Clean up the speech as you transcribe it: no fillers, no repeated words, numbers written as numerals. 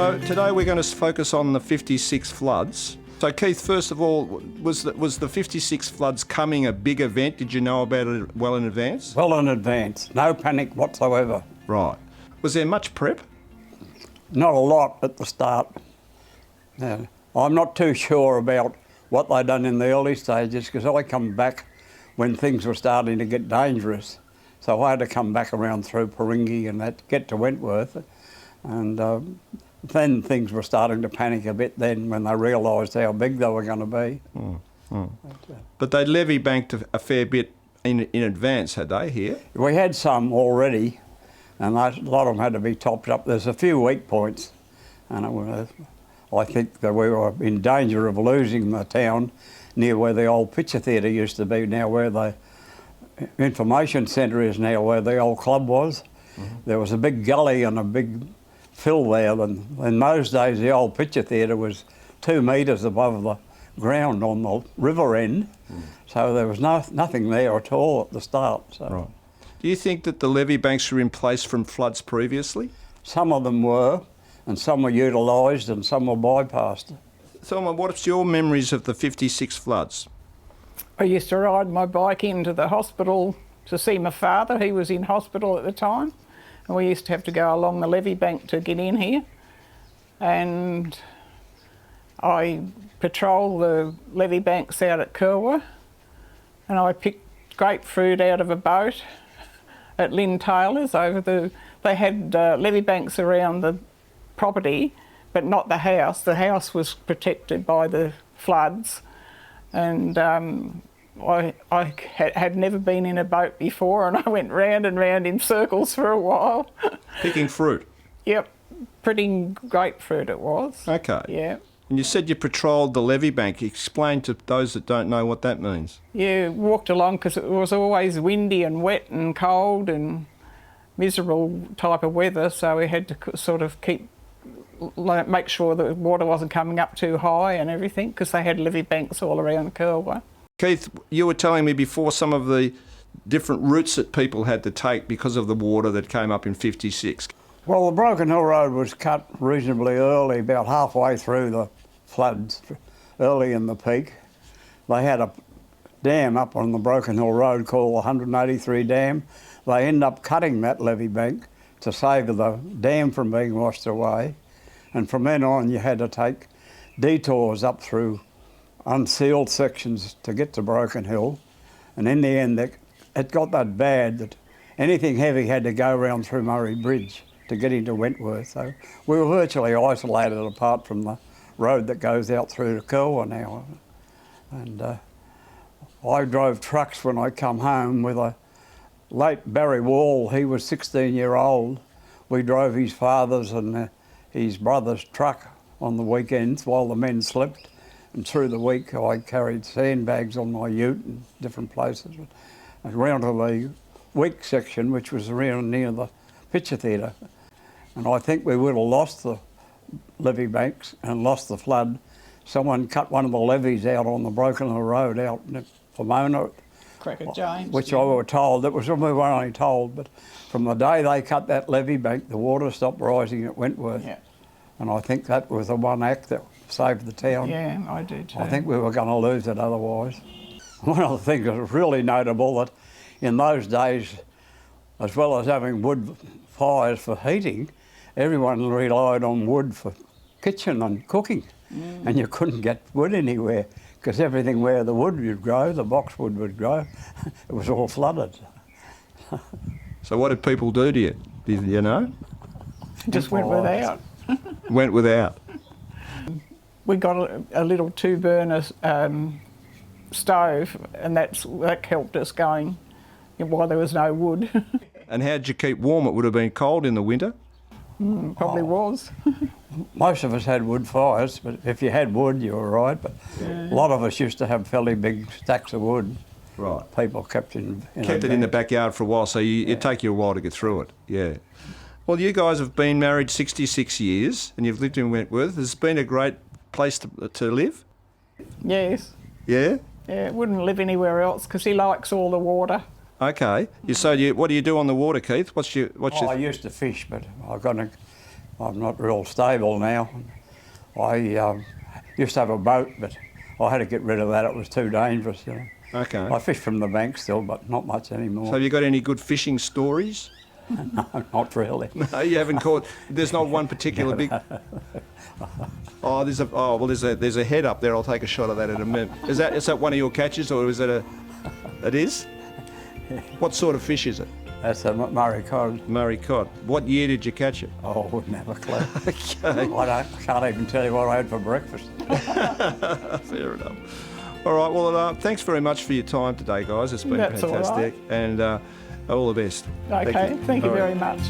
So today we're going to focus on the 56 floods. So Keith, first of all, was the 56 floods coming a big event? Did you know about it well in advance? Well in advance. No panic whatsoever. Right. Was there much prep? Not a lot at the start. No. I'm not too sure about what they done in the early stages because I come back when things were starting to get dangerous. So I had to come back around through Peringhi and that, get to Wentworth. And then things were starting to panic a bit then when they realised how big they were going to be. But they levy banked a fair bit in advance, had they, here? We had some already, and a lot of them had to be topped up. There's a few weak points, and I think that we were in danger of losing the town near where the old picture theatre used to be, now where the information centre is now, where the old club was. Mm-hmm. There was a big gully and a big fill there, and in those days the old picture theatre was 2 metres above the ground on the river end, so there was nothing there at all at the start. So. Right. Do you think that the levee banks were in place from floods previously? Some of them were, and some were utilised and some were bypassed. Thelma, what's your memories of the 56 floods? I used to ride my bike into the hospital to see my father. He was in hospital at the time, and we used to have to go along the levee bank to get in here. And I patrol the levee banks out at Kerwa, and I picked grapefruit out of a boat at Lynn Taylor's they had levee banks around the property, but not the house. The house was protected by the floods, and I had never been in a boat before, and I went round and round in circles for a while. Picking fruit? Yep, pretty grapefruit it was. Okay. Yeah. And you said you patrolled the levee bank. Explain to those that don't know what that means. Yeah, walked along because it was always windy and wet and cold and miserable type of weather, so we had to sort of make sure the water wasn't coming up too high and everything, because they had levee banks all around Kerwa. Keith, you were telling me before some of the different routes that people had to take because of the water that came up in 56. Well, the Broken Hill Road was cut reasonably early, about halfway through the floods, early in the peak. They had a dam up on the Broken Hill Road called the 183 Dam. They ended up cutting that levee bank to save the dam from being washed away. And from then on, you had to take detours up through unsealed sections to get to Broken Hill. And in the end, it got that bad that anything heavy had to go around through Murray Bridge to get into Wentworth. So we were virtually isolated apart from the road that goes out through to Kerwa now. And I drove trucks when I come home with a late Barry Wall. He was 16-year-old. We drove his father's and his brother's truck on the weekends while the men slept. And through the week I carried sandbags on my ute in different places. Around to the weak section, which was around near the picture theatre. And I think we would have lost the levee banks and lost the flood. Someone cut one of the levees out on the Broken Hill Road out in Pomona. Cracker James. Which I were told, we were only told, but from the day they cut that levee bank, the water stopped rising at Wentworth. Yeah. And I think that was the one act that saved the town. Yeah, I do too. I think we were going to lose it otherwise. One of the things that was really notable that in those days, as well as having wood fires for heating, everyone relied on wood for kitchen and cooking. And you couldn't get wood anywhere because everything where the wood would grow, the boxwood would grow, it was all flooded. So what did people do to you? Did you know? Just went without. Went without. We got a little 2-burner stove, and that helped us going while there was no wood. And how did you keep warm? It would have been cold in the winter. Probably was. Most of us had wood fires, but if you had wood, you were right. But a lot of us used to have fairly big stacks of wood. Right. People kept it in the backyard for a while, so it'd take you a while to get through it. Yeah. Well, you guys have been married 66 years, and you've lived in Wentworth. Has it been a great place to live? Yes. Yeah? Yeah, wouldn't live anywhere else because he likes all the water. Okay. So what do you do on the water, Keith? I used to fish, but I'm not real stable now. I used to have a boat, but I had to get rid of that. It was too dangerous, you know. Okay. I fish from the bank still, but not much anymore. So have you got any good fishing stories? No, not really. No, you haven't caught. There's not one particular big. Oh, there's a head up there. I'll take a shot of that in a minute. Is that one of your catches, or is it a? It is. What sort of fish is it? That's a Murray cod. Murray cod. What year did you catch it? Oh, I wouldn't have a clue. Okay. I can't even tell you what I had for breakfast. Fair enough. All right. Well, thanks very much for your time today, guys. It's been That's all fantastic, right. and all the best. Okay, thank you All right. very much.